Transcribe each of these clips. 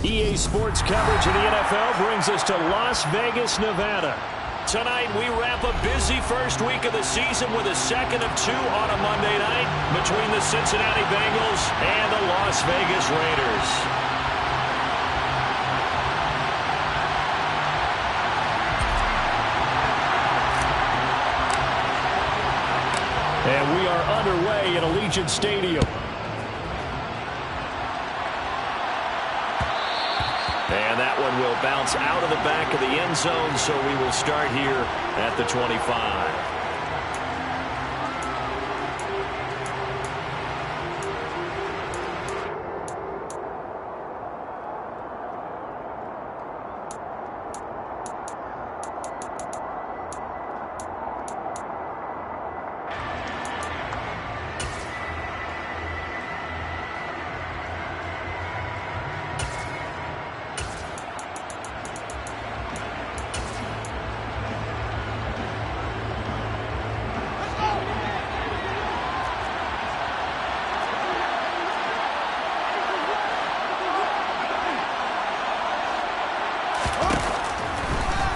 EA Sports coverage of the NFL brings us to Las Vegas, Nevada. Tonight, we wrap a busy first week of the season with a second of two on a Monday night between the Cincinnati Bengals and the Las Vegas Raiders. And we are underway at Allegiant Stadium. And that one will bounce out of the back of the end zone, so we will start here at the 25.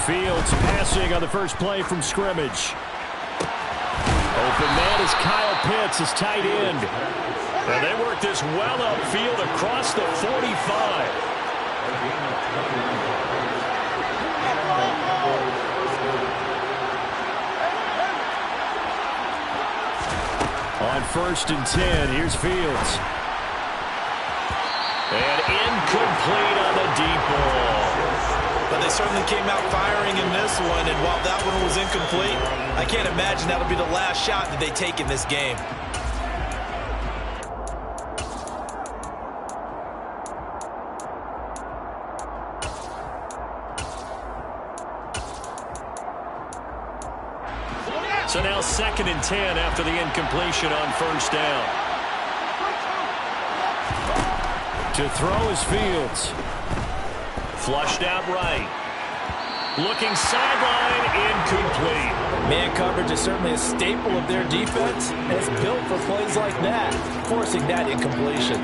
Fields passing on the first play from scrimmage. Open man is Kyle Pitts, his tight end. And they work this well upfield across the 45. On 1st and 10, here's Fields. And incomplete on the deep ball. But they certainly came out firing in this one, and while that one was incomplete, I can't imagine that'll be the last shot that they take in this game. So now 2nd and 10 after the incompletion on 1st down. To throw is Fields. Flushed out right. Looking sideline, incomplete. Man coverage is certainly a staple of their defense, and it's built for plays like that, forcing that incompletion.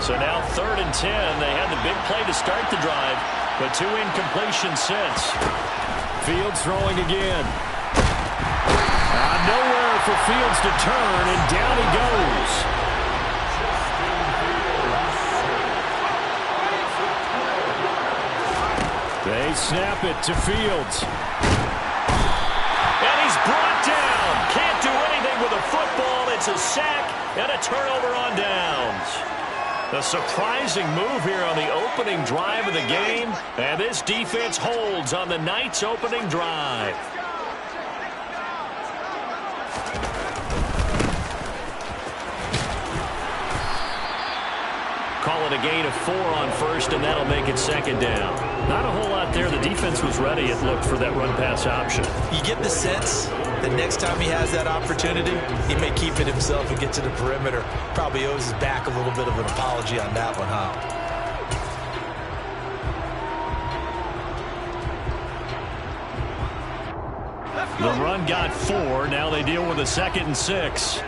So now 3rd and 10. They had the big play to start the drive, but 2 incompletions since. Fields throwing again. Nowhere for Fields to turn, and down he goes. They snap it to Fields. And he's brought down. Can't do anything with a football. It's a sack and a turnover on downs. A surprising move here on the opening drive of the game, and this defense holds on the night's opening drive. Call it a gain of 4 on 1st, and that'll make it 2nd down. Not a whole lot there. The defense was ready, it looked, for that run-pass option. You get the sense that next time he has that opportunity, he may keep it himself and get to the perimeter. Probably owes his back a little bit of an apology on that one, huh? The run got 4. Now they deal with a 2nd and 6.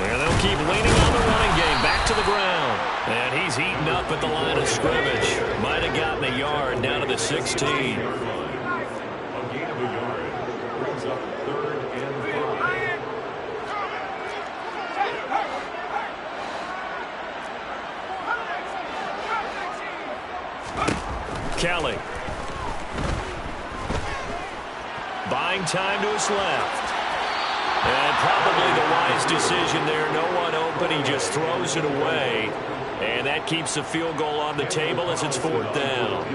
And they'll keep leaning on the running game. Back to the ground. And he's eaten up at the line of scrimmage. Might have gotten a yard down to the 16. Kelly. Buying time to his left. And probably the wise decision there. No one open. He just throws it away. And that keeps the field goal on the table as it's 4th down.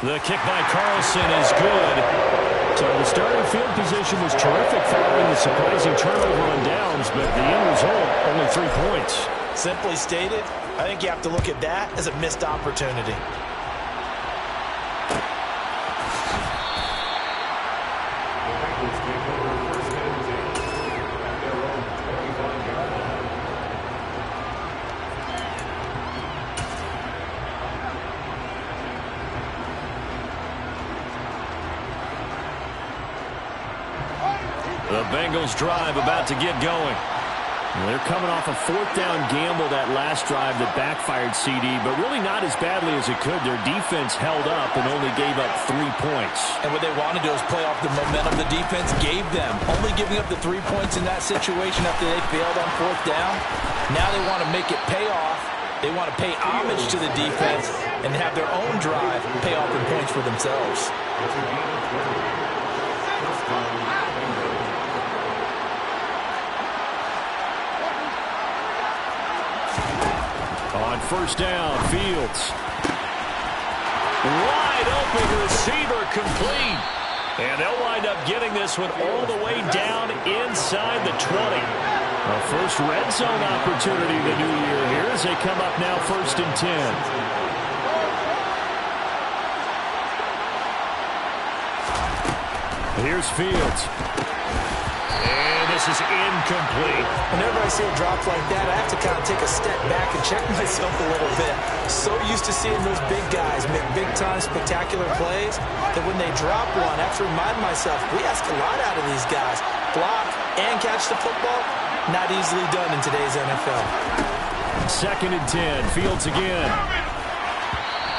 The kick by Carlson is good. So the starting field position was terrific following the surprising turnover on downs, but the end result, only 3 points. Simply stated, I think you have to look at that as a missed opportunity. The Bengals drive about to get going. They're coming off a fourth down gamble that last drive that backfired, CD, but really not as badly as it could. Their defense held up and only gave up 3 points. And what they want to do is play off the momentum the defense gave them. Only giving up the 3 points in that situation after they failed on fourth down. Now they want to make it pay off. They want to pay homage to the defense and have their own drive pay off in points for themselves. On first down, Fields. Wide open receiver complete. And they'll wind up getting this one all the way down inside the 20. A first red zone opportunity the new year here as they come up now 1st and 10. Here's Fields. And this is incomplete. Whenever I see a drop like that, I have to kind of take a step back and check myself a little bit. So used to seeing those big guys make big-time spectacular plays that when they drop one, I have to remind myself, we ask a lot out of these guys. Block and catch the football, not easily done in today's NFL. 2nd and 10, Fields again.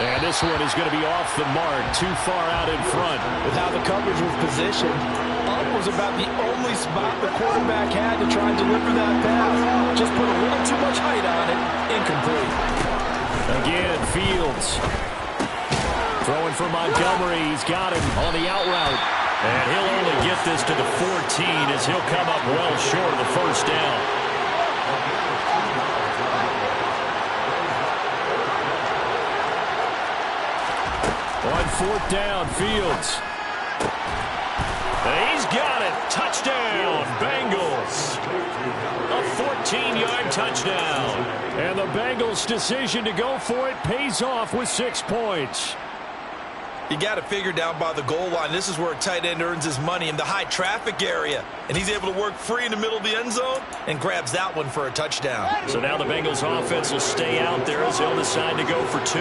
And this one is going to be off the mark, too far out in front. With how the coverage was positioned, up was about the only spot the quarterback had to try and deliver that pass. Just put a little too much height on it. Incomplete. Again, Fields. Throwing for Montgomery. He's got him on the out route. And he'll only get this to the 14 as he'll come up well short of the first down. On 4th down, Fields. He's got it. Touchdown, Bengals. A 14-yard touchdown. And the Bengals' decision to go for it pays off with 6 points. You got to figure down by the goal line. This is where a tight end earns his money in the high traffic area. And he's able to work free in the middle of the end zone and grabs that one for a touchdown. So now the Bengals offense will stay out there as they'll decide to go for 2.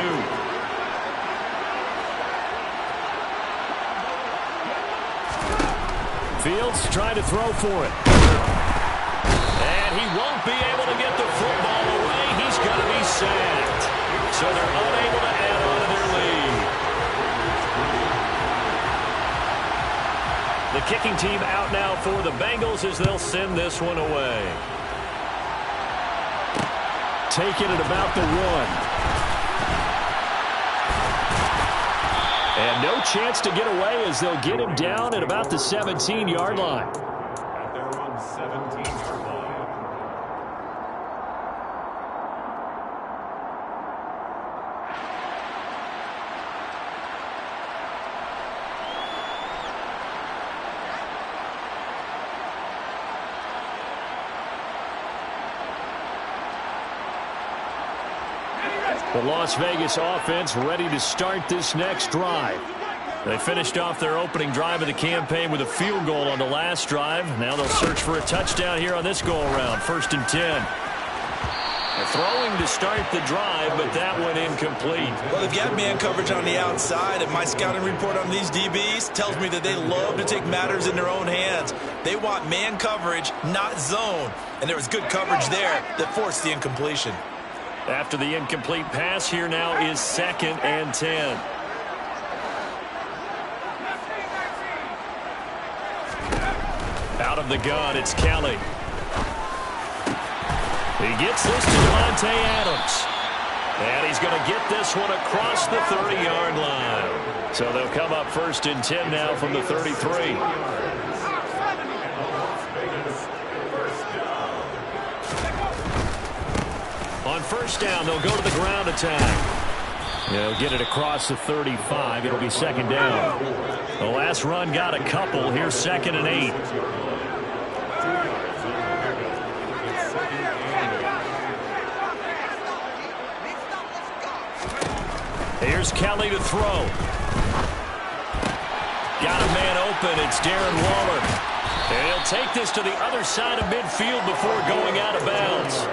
Fields trying to throw for it. And he won't be able to get the football away. He's going to be sacked. So they're unable to add on to their lead. The kicking team out now for the Bengals as they'll send this one away. Taking it about the 1. And no chance to get away as they'll get him down at about the 17-yard line. At their own 17-yard line. The Las Vegas offense ready to start this next drive. They finished off their opening drive of the campaign with a field goal on the last drive. Now they'll search for a touchdown here on this go-around. 1st and 10. They're throwing to start the drive, but that one incomplete. Well, they've got man coverage on the outside, and my scouting report on these DBs tells me that they love to take matters in their own hands. They want man coverage, not zone. And there was good coverage there that forced the incompletion. After the incomplete pass, here now is 2nd and 10. Out of the gun, it's Kelly. He gets this to Devontae Adams. And he's going to get this one across the 30-yard line. So they'll come up 1st and 10 now from the 33. On first down, they'll go to the ground attack. They'll get it across the 35. It'll be 2nd down. The last run got a couple. Here's 2nd and 8. Here's Kelly to throw. Got a man open. It's Darren Waller. And he'll take this to the other side of midfield before going out of bounds.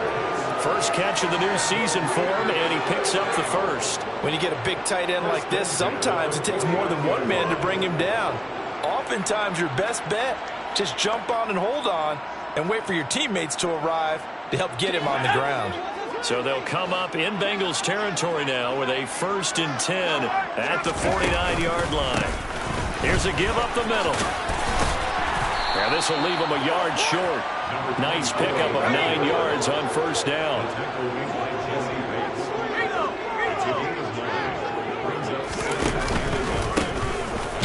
First catch of the new season for him, and he picks up the first. When you get a big tight end like this, sometimes it takes more than one man to bring him down. Oftentimes, your best bet, Just jump on and hold on and wait for your teammates to arrive to help get him on the ground. So they'll come up in Bengals territory now with a 1st and 10 at the 49-yard line. Here's a give up the middle. And this will leave him a yard short. Nice pickup of 9 yards on 1st down.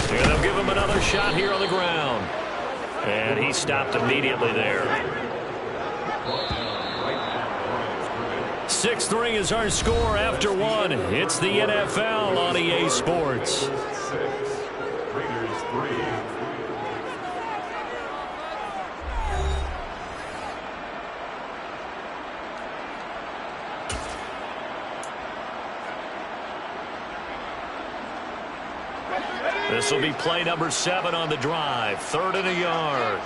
And they'll give him another shot here on the ground. And he stopped immediately there. 6-3 is our score after 1. It's the NFL on EA Sports. This will be play number 7 on the drive. 3rd and a yard.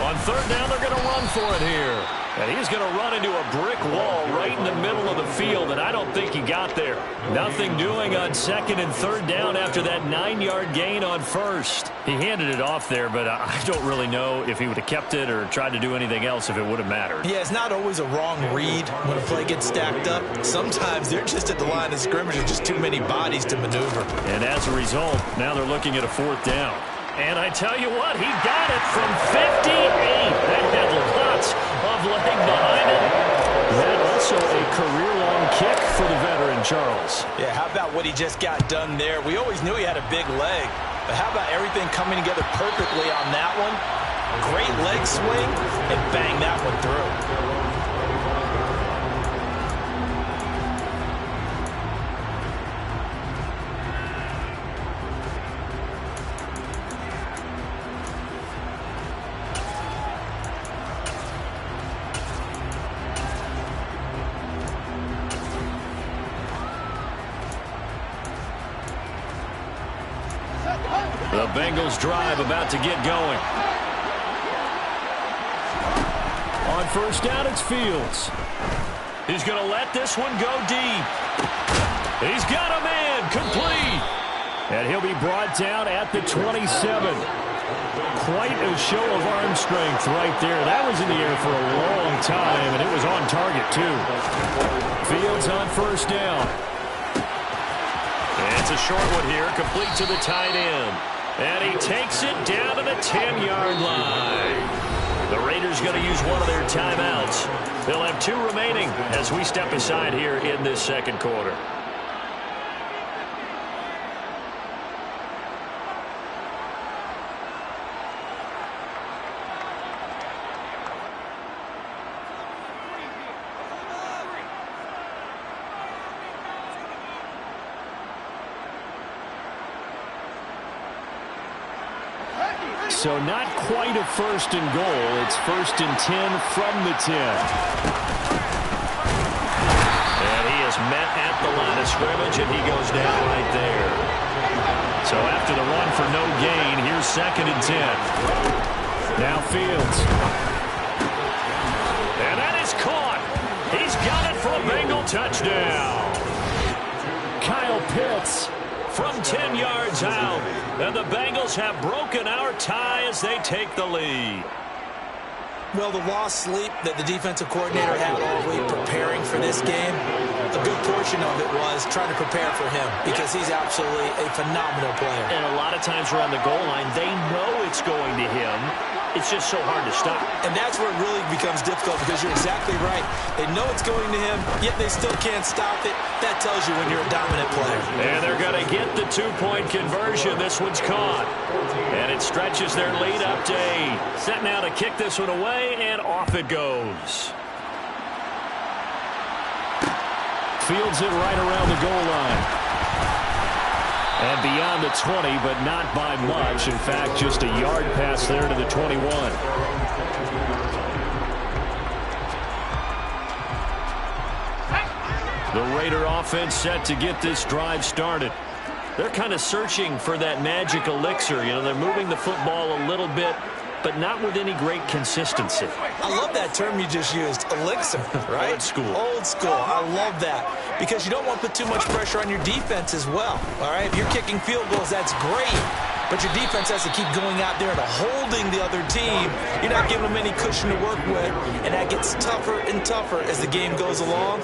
On 3rd down, they're going to run for it here. And he's going to run into a brick wall right in the middle of the field, and I don't think he got there. Nothing doing on 2nd and 3rd down after that 9-yard gain on 1st. He handed it off there, but I don't really know if he would have kept it or tried to do anything else if it would have mattered. Yeah, it's not always a wrong read when a play gets stacked up. Sometimes they're just at the line of scrimmage. There's just too many bodies to maneuver. And as a result, now they're looking at a 4th down. And I tell you what, he got it from 58. That had lots of leg behind it. That also a career-long kick for the veteran, Charles. Yeah, how about what he just got done there? We always knew he had a big leg. But how about everything coming together perfectly on that one? Great leg swing, and bang that one through. The Bengals drive about to get going. On 1st down, it's Fields. He's going to let this one go deep. He's got a man complete. And he'll be brought down at the 27. Quite a show of arm strength right there. That was in the air for a long time, and it was on target, too. Fields on 1st down. And it's a short one here, complete to the tight end. And he takes it down to the 10-yard line. The Raiders going to use one of their timeouts. They'll have 2 remaining as we step aside here in this 2nd quarter. So not quite a 1st and goal. It's 1st and 10 from the 10. And he is met at the line of scrimmage, and he goes down right there. So after the run for no gain, here's 2nd and 10. Now Fields. And that is caught. He's got it for a Bengal touchdown. Kyle Pitts from 10 yards out. And the Bengals have broken our tie as they take the lead. Well, the lost sleep that the defensive coordinator had all week preparing for this game, a good portion of it was trying to prepare for him because he's absolutely a phenomenal player. And a lot of times around the goal line, they know it's going to him. It's just so hard to stop. And that's where it really becomes difficult because you're exactly right. They know it's going to him, yet they still can't stop it. That tells you when you're a dominant player. And they're going to get the 2-point conversion. This one's caught. And it stretches their lead up to 8. Set now to kick this one away, and off it goes. Fields it right around the goal line. And beyond the 20, but not by much. In fact, just a yard pass there to the 21. The Raider offense set to get this drive started. They're kind of searching for that magic elixir. You know, they're moving the football a little bit, but not with any great consistency. I love that term you just used, elixir, right? Old school. Old school. I love that because you don't want to put too much pressure on your defense as well, all right? If you're kicking field goals, that's great, but your defense has to keep going out there and holding the other team. You're not giving them any cushion to work with, and that gets tougher and tougher as the game goes along.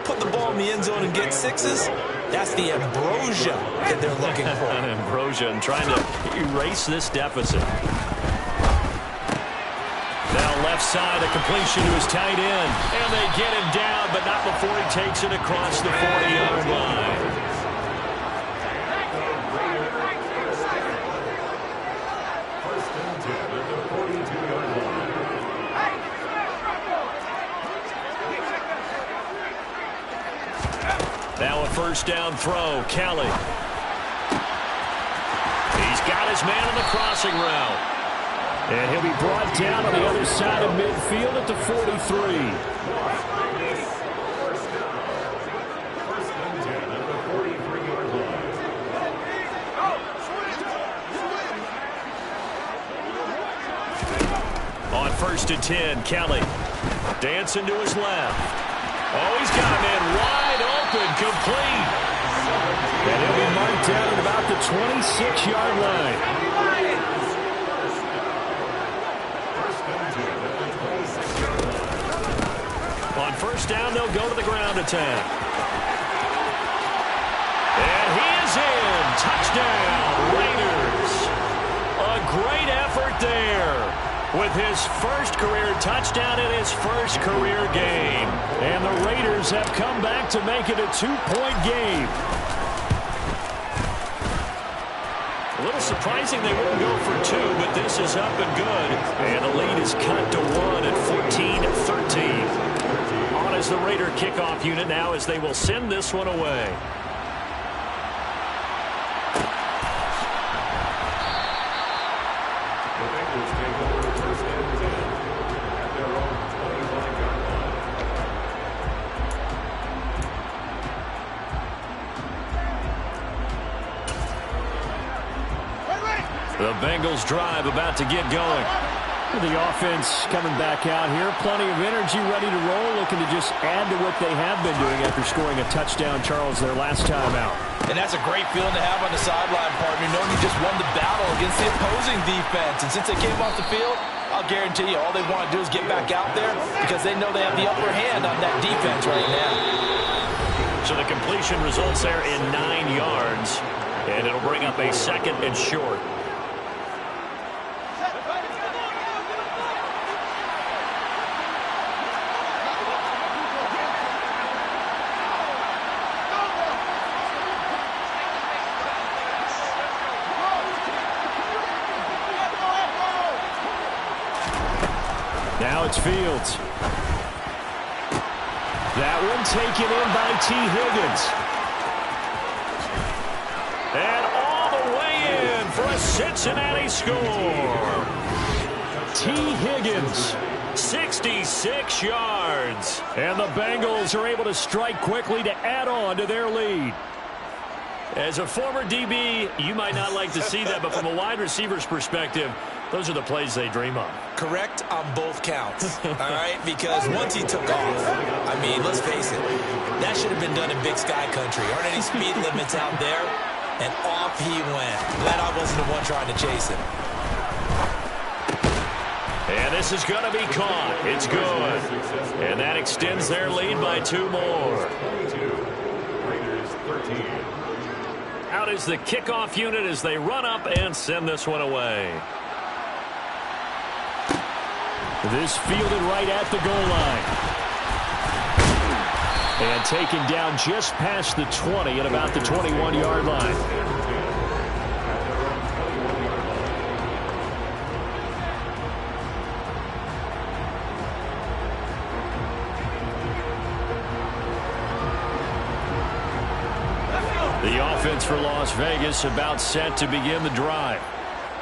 Put the ball in the end zone and get sixes, that's the ambrosia that they're looking for. An ambrosia and trying to erase this deficit. Now left side, a completion to his tight end. And they get him down, but not before he takes it across the 40-yard line. Now a first down throw, Kelly. He's got his man on the crossing route. And he'll be brought down on the other side of midfield at the 43. On 1st and 10, Kelly dancing to his left. Oh, he's got a man wide open, complete. And he'll be marked down at about the 26-yard line. On first down, they'll go to the ground attack. And he is in. Touchdown, Raiders. A great effort there with his first career touchdown in his first career game. And the Raiders have come back to make it a 2-point game. A little surprising they wouldn't go for 2, but this is up and good. And the lead is cut to 1 at 14-13. On as the Raider kickoff unit now as they will send this one away. The Bengals drive about to get going. The offense coming back out here. Plenty of energy, ready to roll, looking to just add to what they have been doing after scoring a touchdown, Charles, their last time out. And that's a great feeling to have on the sideline, partner, knowing you just won the battle against the opposing defense. And since they came off the field, I'll guarantee you all they want to do is get back out there because they know they have the upper hand on that defense right now. So the completion results there in 9 yards, and it'll bring up a 2nd and short. Now it's Fields. That one taken in by T. Higgins. And all the way in for a Cincinnati score. T. Higgins, 66 yards. And the Bengals are able to strike quickly to add on to their lead. As a former DB, you might not like to see that, but from a wide receiver's perspective, those are the plays they dream of. Correct on both counts, all right? Because once he took off, I mean, let's face it, that should have been done in Big Sky country. Aren't any speed limits out there? And off he went. Glad I wasn't the one trying to chase him. And this is going to be caught. It's good. And that extends their lead by 2 more. Raiders 13. Out is the kickoff unit as they run up and send this one away. This fielded right at the goal line. And taken down just past the 20 at about the 21-yard line. The offense for Las Vegas about set to begin the drive.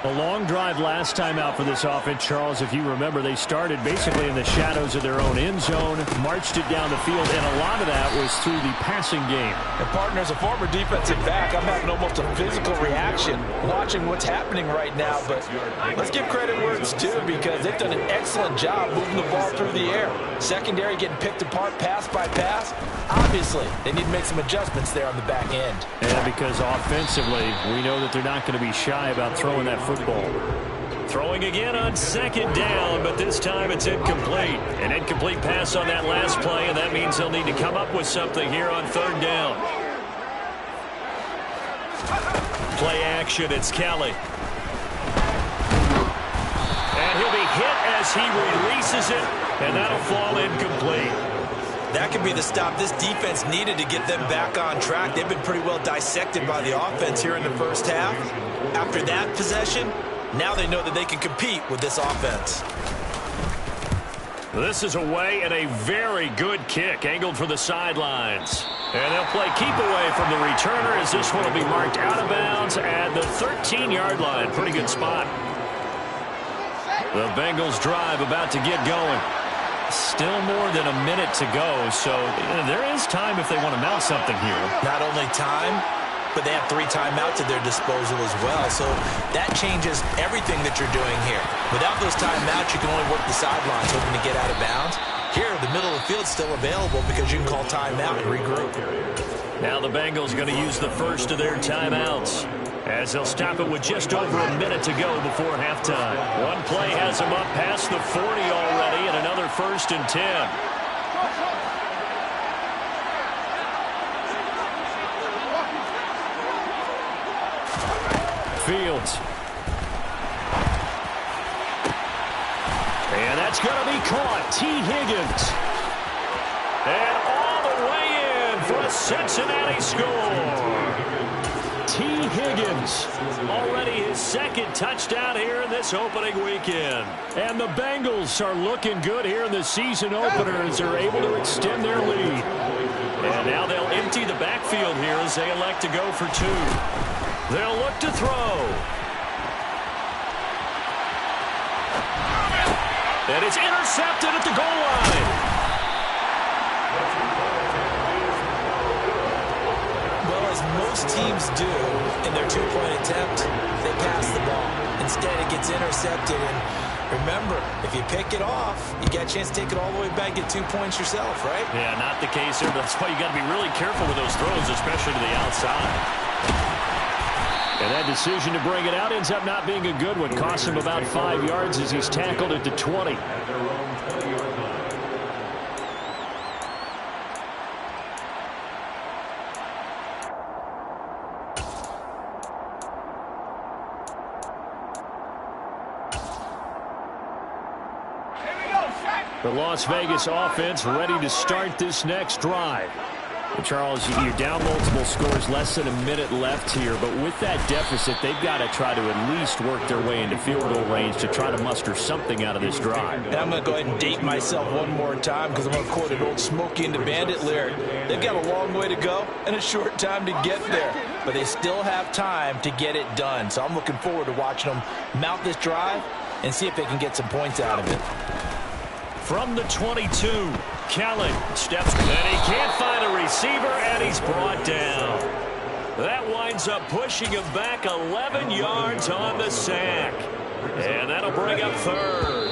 A long drive last time out for this offense, Charles. If you remember, they started basically in the shadows of their own end zone, marched it down the field, and a lot of that was through the passing game. And partner, as a former defensive back, I'm having almost a physical reaction watching what's happening right now. But let's give credit where it's due, because they've done an excellent job moving the ball through the air. Secondary getting picked apart pass by pass. Obviously, they need to make some adjustments there on the back end. And because offensively, we know that they're not going to be shy about throwing that football. Throwing again on second down, but this time it's incomplete. An incomplete pass on that last play, and that means they'll need to come up with something here on third down. Play action, it's Kelly. And he'll be hit as he releases it, and that'll fall incomplete. That could be the stop this defense needed to get them back on track. They've been pretty well dissected by the offense here in the first half. After that possession, now they know that they can compete with this offense. This is away and a very good kick, angled for the sidelines. And they'll play keep away from the returner as this one will be marked out of bounds at the 13-yard line. Pretty good spot. The Bengals drive about to get going. Still more than a minute to go, so there is time if they want to mount something here. Not only time, but they have 3 timeouts at their disposal as well, so that changes everything that you're doing here. Without those timeouts, you can only work the sidelines hoping to get out of bounds. Here, the middle of the field is still available because you can call timeout and regroup. Now the Bengals going to use the first of their timeouts, as they'll stop it with just over a minute to go before halftime. One play has them up past the 40 already, and another 1st and 10. Fields. And that's going to be caught. T. Higgins. And all the way in for a Cincinnati score. T. Higgins, already his 2nd touchdown here in this opening weekend. And the Bengals are looking good here in the season opener as they're able to extend their lead. And now they'll empty the backfield here as they elect to go for 2. They'll look to throw. And it's intercepted at the goal line. Well, as most teams do in their 2-point attempt, they pass the ball. Instead, it gets intercepted. And remember, if you pick it off, you got a chance to take it all the way back, get 2 points yourself, right? Yeah, not the case here. That's why you got to be really careful with those throws, especially to the outside. And that decision to bring it out ends up not being a good one. Costs him about 5 yards as he's tackled at the 20. The Las Vegas offense ready to start this next drive. And Charles, you're down multiple scores, less than a minute left here, but with that deficit, they've got to try to at least work their way into field goal range to try to muster something out of this drive. And I'm going to go ahead and date myself one more time because I'm going to quote an old Smokey and the Bandit lyric. They've got a long way to go and a short time to get there, but they still have time to get it done. So I'm looking forward to watching them mount this drive and see if they can get some points out of it. From the 22, Kelly steps, and he can't find a receiver, and he's brought down. That winds up pushing him back 11 yards on the sack. And that'll bring up 3rd.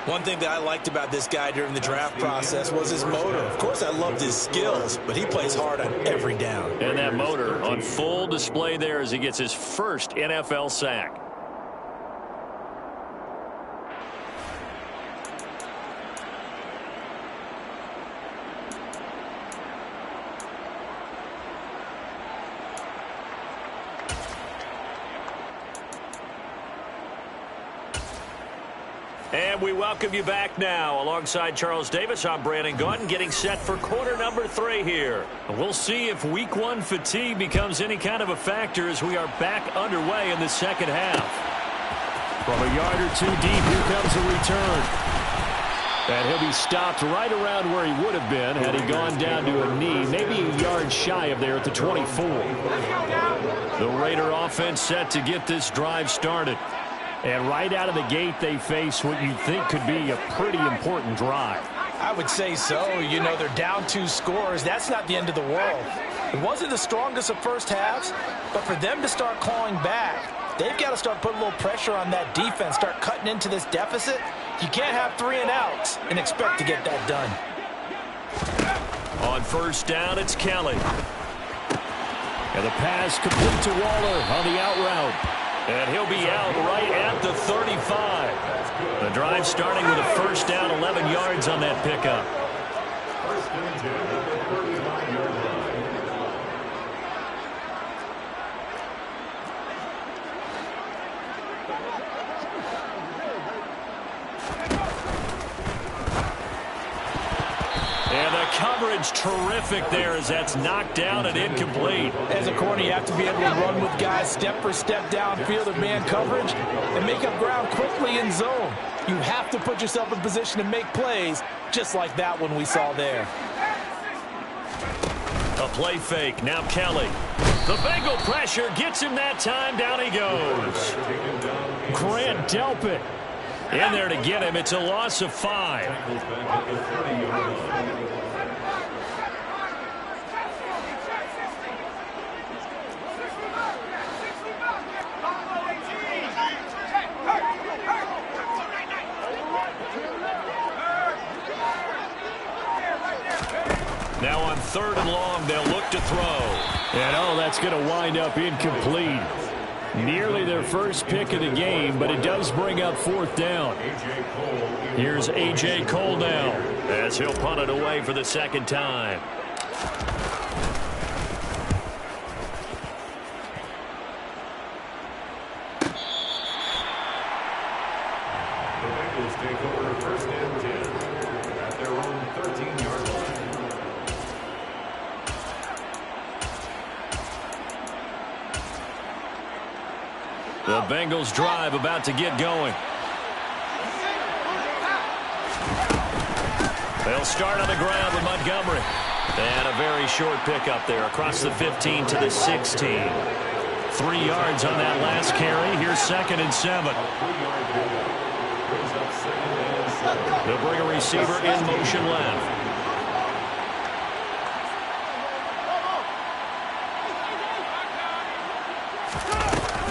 One thing that I liked about this guy during the draft process was his motor. Of course, I loved his skills, but he plays hard on every down. And that motor on full display there as he gets his first NFL sack. And we welcome you back now. Alongside Charles Davis, I'm Brandon Gaudin, getting set for quarter number 3 here. We'll see if week 1 fatigue becomes any kind of a factor as we are back underway in the second half. From a yard or 2 deep, here comes a return. And he'll be stopped right around where he would have been had he gone down to a knee, maybe a yard shy of there at the 24. The Raider offense set to get this drive started. And right out of the gate, they face what you think could be a pretty important drive. I would say so. You know, they're down 2 scores. That's not the end of the world. It wasn't the strongest of first halves, but for them to start clawing back, they've got to start putting a little pressure on that defense, start cutting into this deficit. You can't have 3 and outs and expect to get that done. On first down, it's Kelly. And the pass complete to Waller on the out route. And he'll be out right at the 35. The drive starting with a first down, 11 yards on that pickup. First and 10 at the 39-yard line. And the coverage terrific there as that's knocked down and incomplete. As a corner, you have to be able to run with guys step for step downfield of man coverage and make up ground quickly in zone. You have to put yourself in position to make plays just like that one we saw there. A play fake. Now Kelly. The Bengal pressure gets him that time. Down he goes. Grant Delpit in there to get him. It's a loss of 5. Now on 3rd and long, they'll look to throw. And, oh, that's going to wind up incomplete. Nearly their first pick of the game, but it does bring up 4th down. Here's A.J. Cole now as he'll punt it away for the 2nd time. The Bengals take over first and 10 at their own 13-yard line. The Bengals drive about to get going. They'll start on the ground with Montgomery. And a very short pickup there across the 15 to the 16. 3 yards on that last carry. Here's 2nd and 7. They'll bring a receiver in motion left.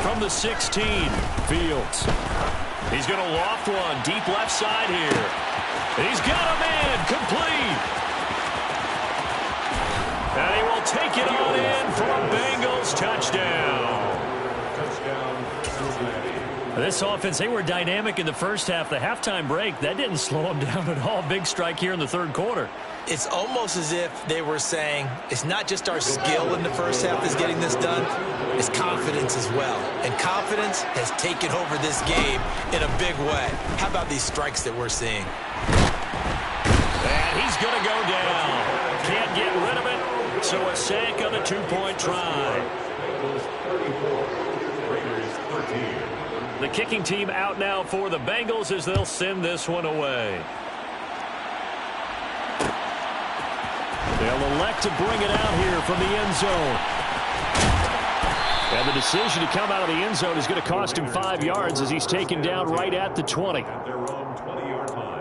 From the 16, Fields. He's going to loft one deep left side here. He's got a man complete. And he will take it on in for a Bengals touchdown. Touchdown, Cincinnati. This offense, they were dynamic in the first half. The halftime break, that didn't slow them down at all. Big strike here in the 3rd quarter. It's almost as if they were saying, it's not just our skill in the first half that's getting this done, it's confidence as well. And confidence has taken over this game in a big way. How about these strikes that we're seeing? And he's going to go down. Can't get rid of it. So a sack on the 2-point try. Bengals 34, Raiders 13. The kicking team out now for the Bengals as they'll send this one away. They'll elect to bring it out here from the end zone. And the decision to come out of the end zone is going to cost him 5 yards as he's taken down right at the 20. At their own 20-yard line.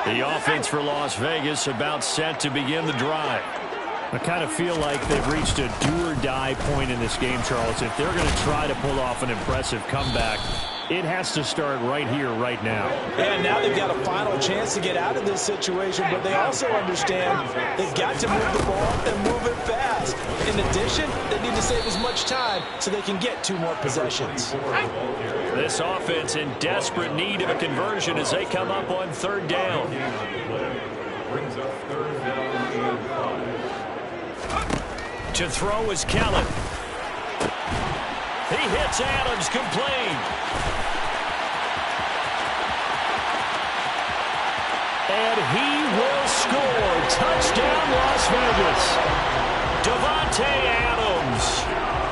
The offense for Las Vegas about set to begin the drive. I kind of feel like they've reached a do-or-die point in this game, Charles. If they're going to try to pull off an impressive comeback, it has to start right here, right now. Yeah, now they've got a final chance to get out of this situation, but they also understand they've got to move the ball and move it fast. In addition, they need to save as much time so they can get 2 more possessions. This offense in desperate need of a conversion as they come up on 3rd down. Brings up 3rd down and 5. To throw is Kelly. He hits Adams complete. And he will score. Touchdown, Las Vegas. Davante Adams,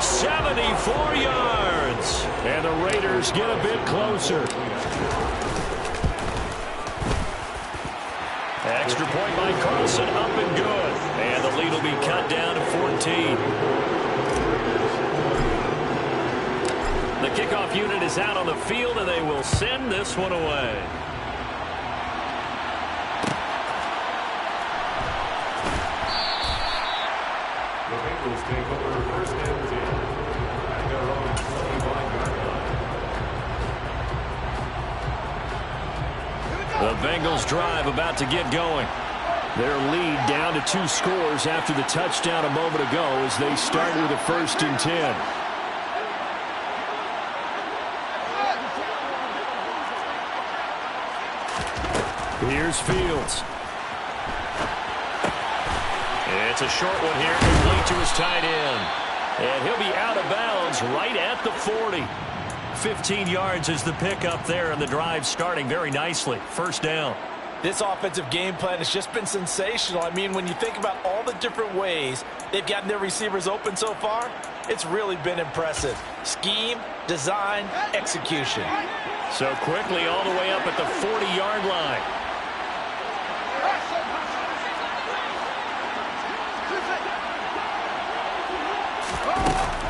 74 yards. And the Raiders get a bit closer. Extra point by Carlson, up and good. And the lead will be cut down to 14. The kickoff unit is out on the field, and they will send this one away. The Bengals take over first and 10 at their own 25-yard line. The Bengals drive about to get going. Their lead down to 2 scores after the touchdown a moment ago as they start with a 1st and 10. Here's Fields. It's a short one here, complete to his tight end. And he'll be out of bounds right at the 40. 15 yards is the pickup there, and the drive starting very nicely. 1st down. This offensive game plan has just been sensational. I mean, when you think about all the different ways they've gotten their receivers open so far, it's really been impressive. Scheme, design, execution. So quickly all the way up at the 40-yard line.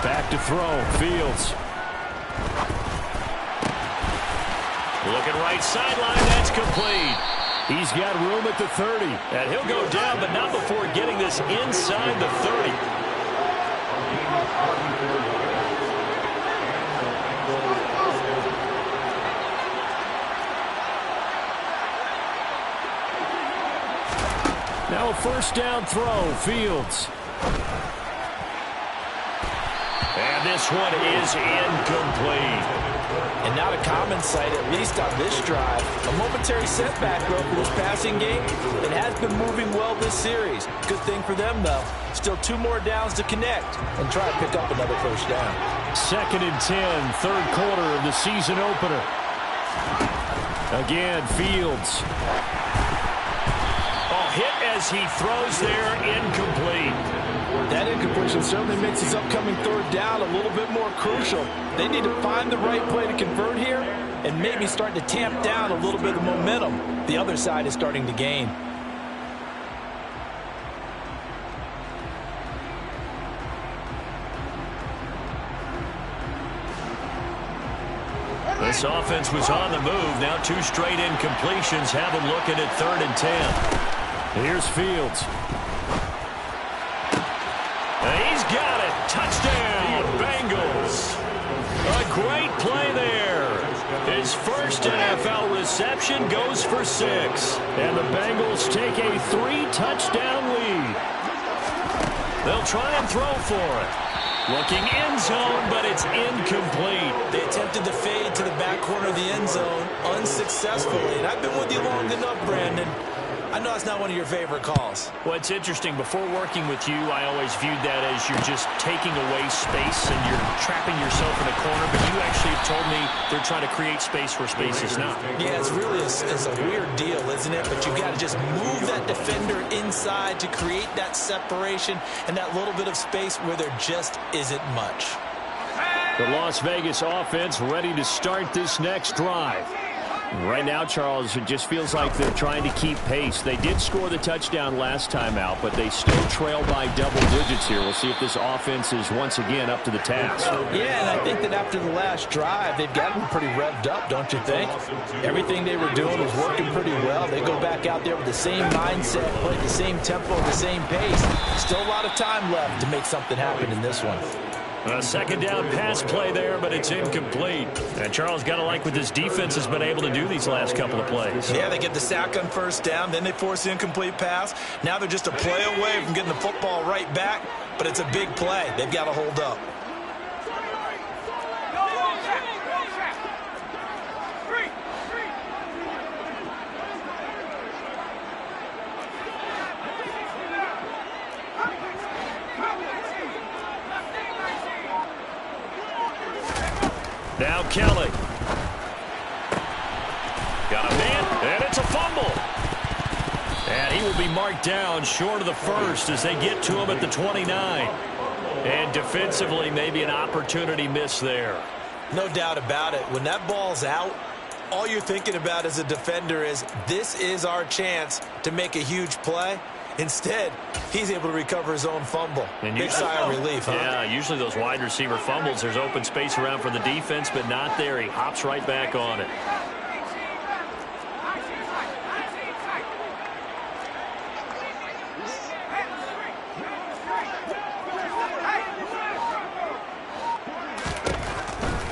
Back to throw, Fields. Looking right sideline, that's complete. He's got room at the 30. And he'll go down, but not before getting this inside the 30. Now a 1st down throw, Fields. And this one is incomplete. And not a common sight, at least on this drive. A momentary setback, though, for this passing game. It has been moving well this series. Good thing for them, though. Still 2 more downs to connect and try to pick up another 1st down. 2nd and 10, 3rd quarter of the season opener. Again, Fields. Oh, hit as he throws there, incomplete. That incompletion certainly makes this upcoming 3rd down a little bit more crucial. They need to find the right play to convert here and maybe start to tamp down a little bit of momentum. The other side is starting to gain. This offense was on the move. Now 2 straight incompletions have them looking at 3rd and 10. Here's Fields. He's got it. Touchdown, Bengals. A great play there. His first NFL reception goes for 6. And the Bengals take a 3-touchdown lead. They'll try and throw for it. Looking end zone, but it's incomplete. They attempted the fade to the back corner of the end zone unsuccessfully. And I've been with you long enough, Brandon. I know it's not one of your favorite calls. Well, it's interesting. Before working with you, I always viewed that as you're just taking away space and you're trapping yourself in a corner. But you actually have told me they're trying to create space where space is not. Yeah, it's really it's a weird deal, isn't it? But you've got to just move that defender inside to create that separation and that little bit of space where there just isn't much. The Las Vegas offense ready to start this next drive. Right now, Charles, it just feels like they're trying to keep pace. They did score the touchdown last time out, but they still trail by double digits here. We'll see if this offense is once again up to the task. Yeah, and I think that after the last drive, they've gotten pretty revved up, don't you think? Everything they were doing was working pretty well. They go back out there with the same mindset, play the same tempo, the same pace. Still a lot of time left to make something happen in this one. A 2nd down pass play there, but it's incomplete. And Charles, got to like what this defense has been able to do these last couple of plays. Yeah, they get the sack on 1st down, then they force the incomplete pass. Now they're just a play away from getting the football right back, but it's a big play. They've got to hold up. Now Kelly. Got a man, and it's a fumble. And he will be marked down short of the first as they get to him at the 29. And defensively, maybe an opportunity miss there. No doubt about it. When that ball's out, all you're thinking about as a defender is, this is our chance to make a huge play. Instead, he's able to recover his own fumble. And big sigh of relief, huh? Yeah, usually those wide receiver fumbles, there's open space around for the defense, but not there. He hops right back on it.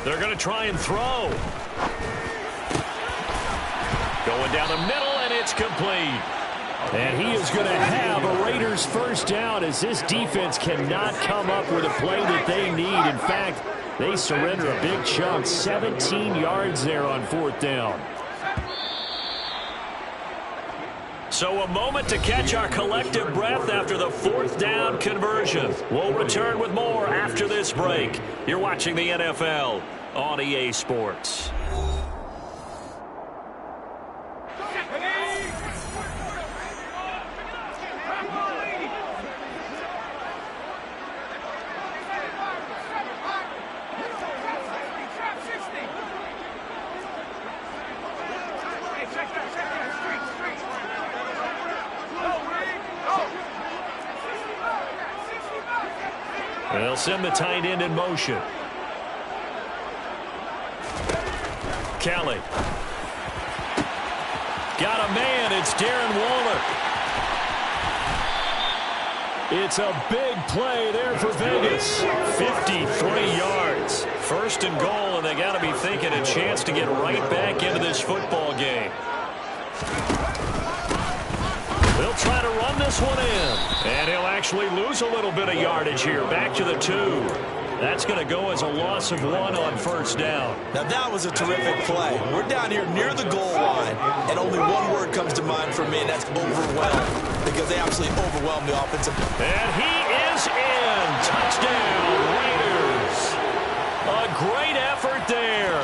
They're going to try and throw. Going down the middle, and it's complete. And he is going to have a Raiders first down as this defense cannot come up with a play that they need. In fact, they surrender a big chunk, 17 yards there on fourth down. So a moment to catch our collective breath after the fourth down conversion. We'll return with more after this break. You're watching the NFL on EA Sports. They'll send the tight end in motion. Kelly. Got a man. It's Darren Waller. It's a big play there for Vegas. 53 yards. First and goal, and they got to be thinking a chance to get right back into this football game. They'll try to run this one in. And he'll actually lose a little bit of yardage here. Back to the 2. That's going to go as a loss of 1 on first down. Now that was a terrific play. We're down here near the goal line, and only one word comes to mind for me, and that's overwhelmed, because they absolutely overwhelmed the offensive. And he is in. Touchdown, Raiders. A great effort there.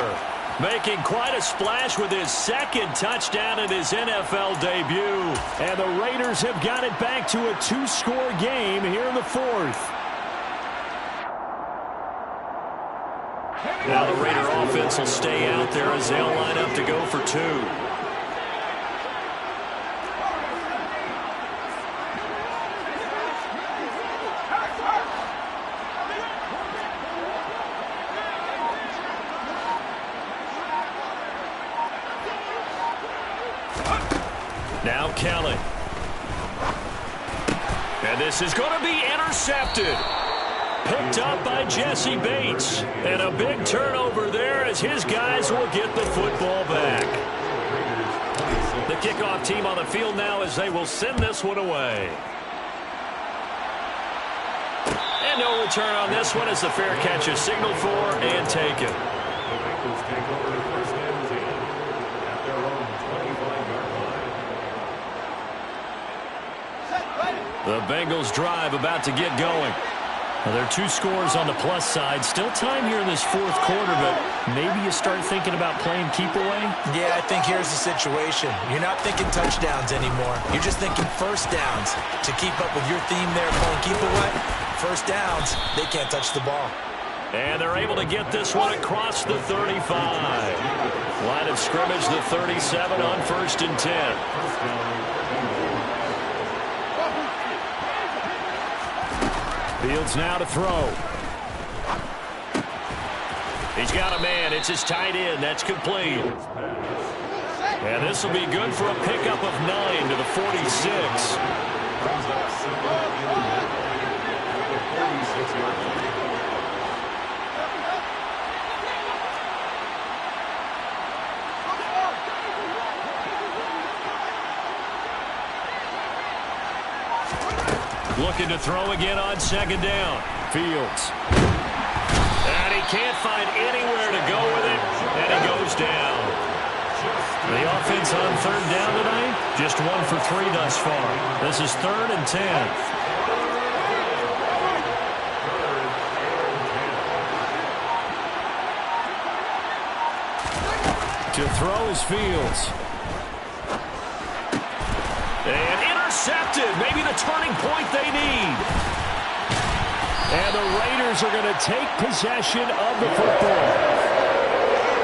Making quite a splash with his second touchdown in his NFL debut. And the Raiders have got it back to a 2-score game here in the fourth. Now the Raider offense will stay out there as they'll line up to go for 2. Now Kelly. And this is going to be intercepted. Picked up by Jesse Bates. And a big turnover there as his guys will get the football back. The kickoff team on the field now as they will send this one away. And no return on this one as the fair catch is signaled for and taken. The Bengals take over first and 10 at their own 25-yard line. The Bengals drive about to get going. Well, there are 2 scores on the plus side. Still time here in this fourth quarter, but maybe you start thinking about playing keep away? Yeah, I think here's the situation. You're not thinking touchdowns anymore. You're just thinking first downs. To keep up with your theme there, playing keep away, first downs, they can't touch the ball. And they're able to get this one across the 35. Line of scrimmage, the 37 on first and 10. Fields now to throw. He's got a man. It's his tight end. That's complete. And this will be good for a pickup of 9 to the 46. Looking to throw again on second down. Fields. And he can't find anywhere to go with it, and he goes down. The offense on third down tonight, just 1 for 3 thus far. This is 3rd and 10. To throw is Fields. And intercepted. Maybe the turning point they need. And the Raiders are going to take possession of the football.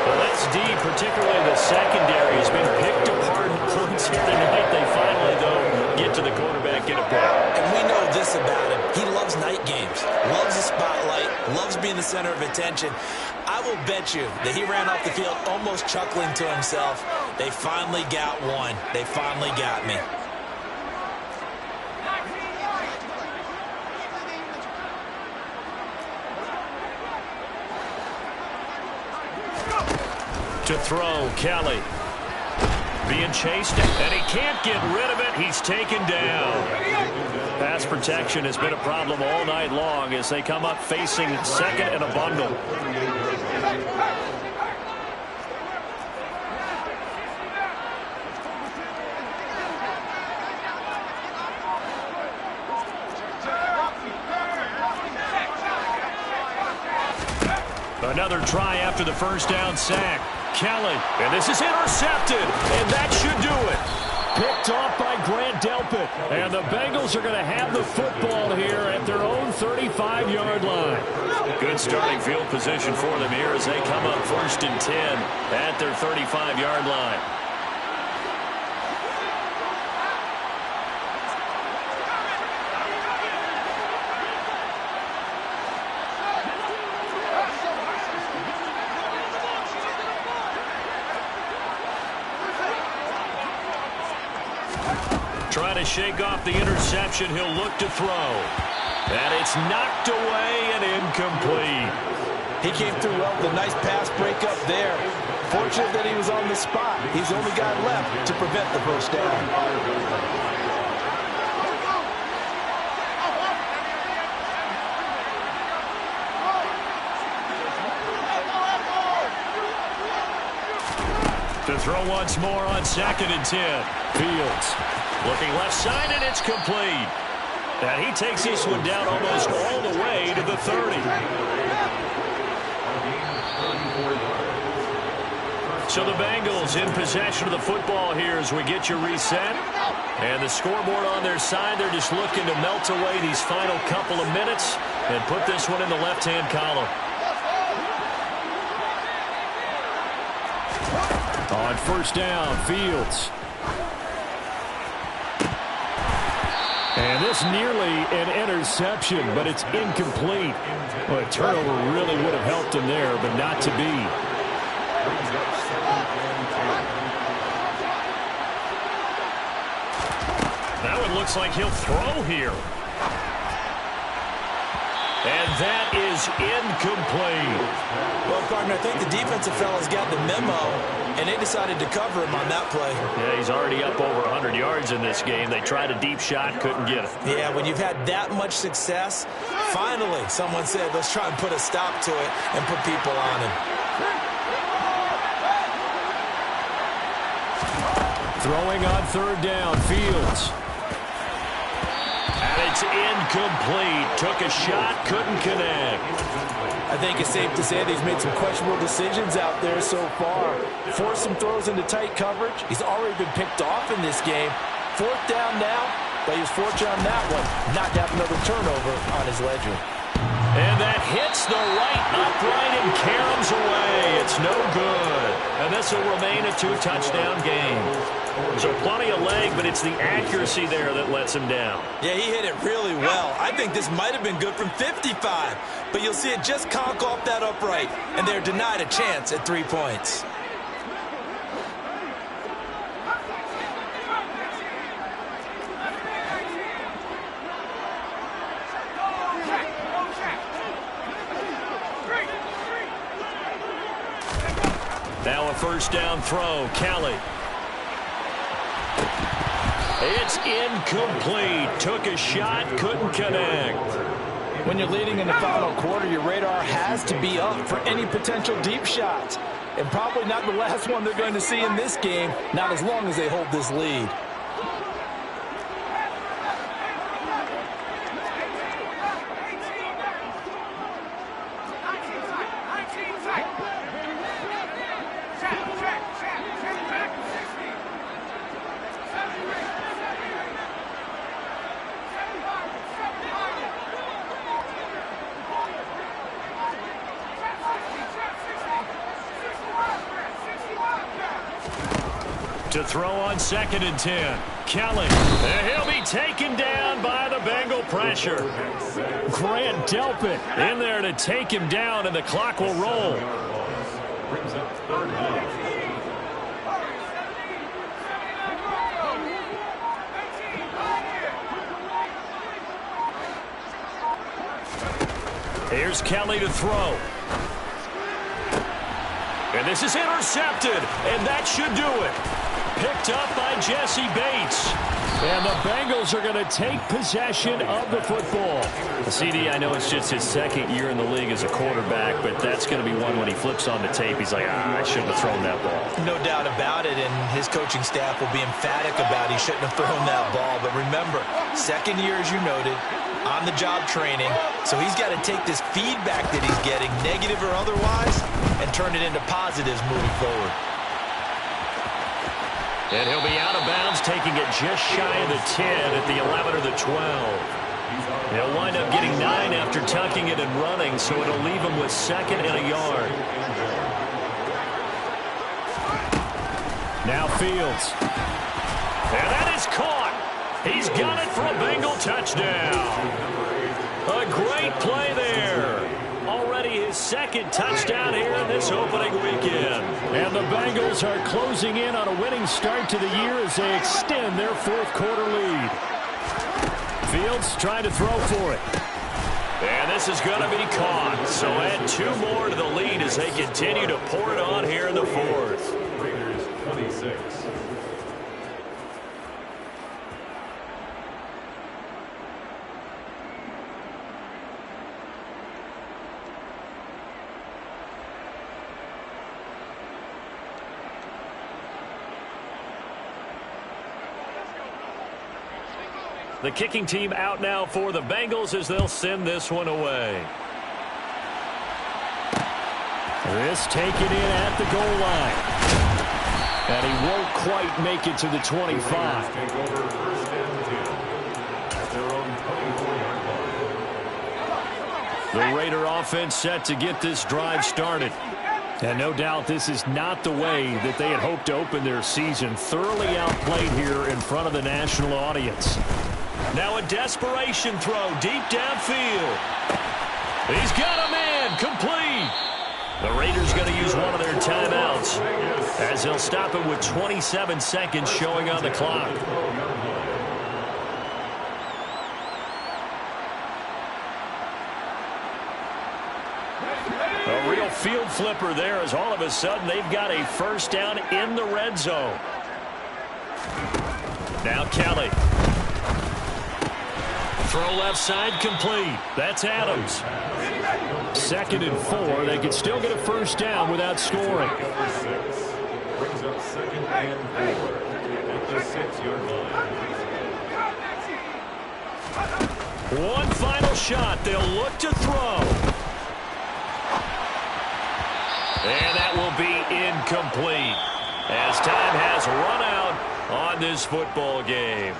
Well, that's deep, particularly the secondary has been picked apart in points here tonight. They finally, though, get to the quarterback, get a pick. And we know this about him. He loves night games, loves the spotlight, loves being the center of attention. I will bet you that he ran off the field almost chuckling to himself. They finally got one. They finally got me. To throw, Kelly. Being chased, and he can't get rid of it. He's taken down. Pass protection has been a problem all night long as they come up facing second and a bundle. Another try after the first down sack. Kelly, and this is intercepted, and that should do it. Picked off by Grant Delpit, and the Bengals are going to have the football here at their own 35-yard line. Good starting field position for them here as they come up 1st and 10 at their 35-yard line. Trying to shake off the interception. He'll look to throw. And it's knocked away and incomplete. He came through well with a nice pass breakup there. Fortunate that he was on the spot. He's the only guy left to prevent the first down. To throw once more on 2nd and 10. Fields looking left side, and it's complete. And he takes this one down almost all the way to the 30. So the Bengals in possession of the football here as we get you reset. And the scoreboard on their side, they're just looking to melt away these final couple of minutes and put this one in the left-hand column. On first down, Fields. And this nearly an interception, but it's incomplete. Well, a turnover really would have helped him there, but not to be. That one looks like he'll throw here. And that is incomplete. Well, partner, I think the defensive fellas got the memo, and they decided to cover him on that play. Yeah, he's already up over 100 yards in this game. They tried a deep shot, couldn't get it. Yeah, when you've had that much success, finally someone said, let's try and put a stop to it and put people on him. Throwing on 3rd down, Fields. And it's incomplete. Took a shot, couldn't connect. I think it's safe to say that he's made some questionable decisions out there so far. Forced some throws into tight coverage. He's already been picked off in this game. 4th down now, but he was fortunate on that one not to have another turnover on his ledger. And that hits the right upright and caroms away. It's no good. And this will remain a 2-touchdown game. So plenty of leg, but it's the accuracy there that lets him down. Yeah, he hit it really well. I think this might have been good from 55. But you'll see it just conk off that upright, and they're denied a chance at 3 points. Now a first down throw, Kelly. It's incomplete. Took a shot, couldn't connect. When you're leading in the final quarter, your radar has to be up for any potential deep shots. And probably not the last one they're going to see in this game, not as long as they hold this lead. To throw on 2nd and 10. Kelly. And he'll be taken down by the Bengal pressure. Grant Delpit in there to take him down, and the clock will roll. Brings up 3rd down. Here's Kelly to throw. And this is intercepted, and that should do it. Picked up by Jesse Bates. And the Bengals are going to take possession of the football. CD, I know it's just his 2nd year in the league as a quarterback, but that's going to be one when he flips on the tape. He's like, I shouldn't have thrown that ball. No doubt about it, and his coaching staff will be emphatic about he shouldn't have thrown that ball. But remember, 2nd year, as you noted, on-the-job training. So he's got to take this feedback that he's getting, negative or otherwise, and turn it into positives moving forward. And he'll be out of bounds, taking it just shy of the 10 at the 11 or the 12. He'll wind up getting 9 after tucking it and running, so it'll leave him with 2nd and a yard. Now Fields. And that is caught. He's got it for a Bengal touchdown. A great play there. Already his 2nd touchdown here in this opening weekend. And the Bengals are closing in on a winning start to the year as they extend their 4th quarter lead. Fields trying to throw for it. And this is going to be caught. So add 2 more to the lead as they continue to pour it on here in the 4th. Raiders 26. The kicking team out now for the Bengals as they'll send this one away. This taken in at the goal line. And he won't quite make it to the 25. Take over 1st and 10 at their own 24-yard line. The Raider offense set to get this drive started. And no doubt this is not the way that they had hoped to open their season. Thoroughly outplayed here in front of the national audience. Now a desperation throw deep downfield. He's got a man complete. The Raiders going to use one of their timeouts as they'll stop it with 27 seconds showing on the clock. A real field flipper there as all of a sudden they've got a 1st down in the red zone. Now Kelly. Throw left side complete. That's Adams. 2nd and 4. They could still get a 1st down without scoring. Number 6 brings up 2nd and 4 at the 6-yard line. One final shot. They'll look to throw. And that will be incomplete as time has run out on this football game.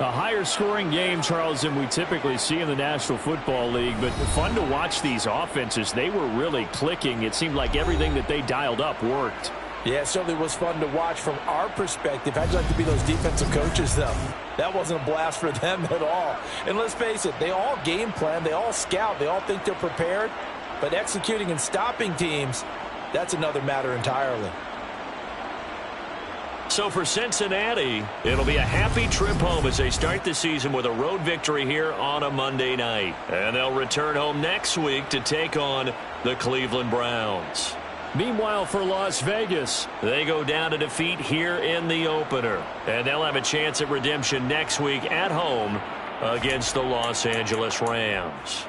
A higher scoring game, Charles, than we typically see in the National Football League, but fun to watch these offenses. They were really clicking. It seemed like everything that they dialed up worked. Yeah, it certainly was fun to watch from our perspective. How'd you like to be those defensive coaches, though? That wasn't a blast for them at all. And let's face it, they all game plan, they all scout, they all think they're prepared, but executing and stopping teams, that's another matter entirely. So for Cincinnati, it'll be a happy trip home as they start the season with a road victory here on a Monday night. And they'll return home next week to take on the Cleveland Browns. Meanwhile, for Las Vegas, they go down to defeat here in the opener. And they'll have a chance at redemption next week at home against the Los Angeles Rams.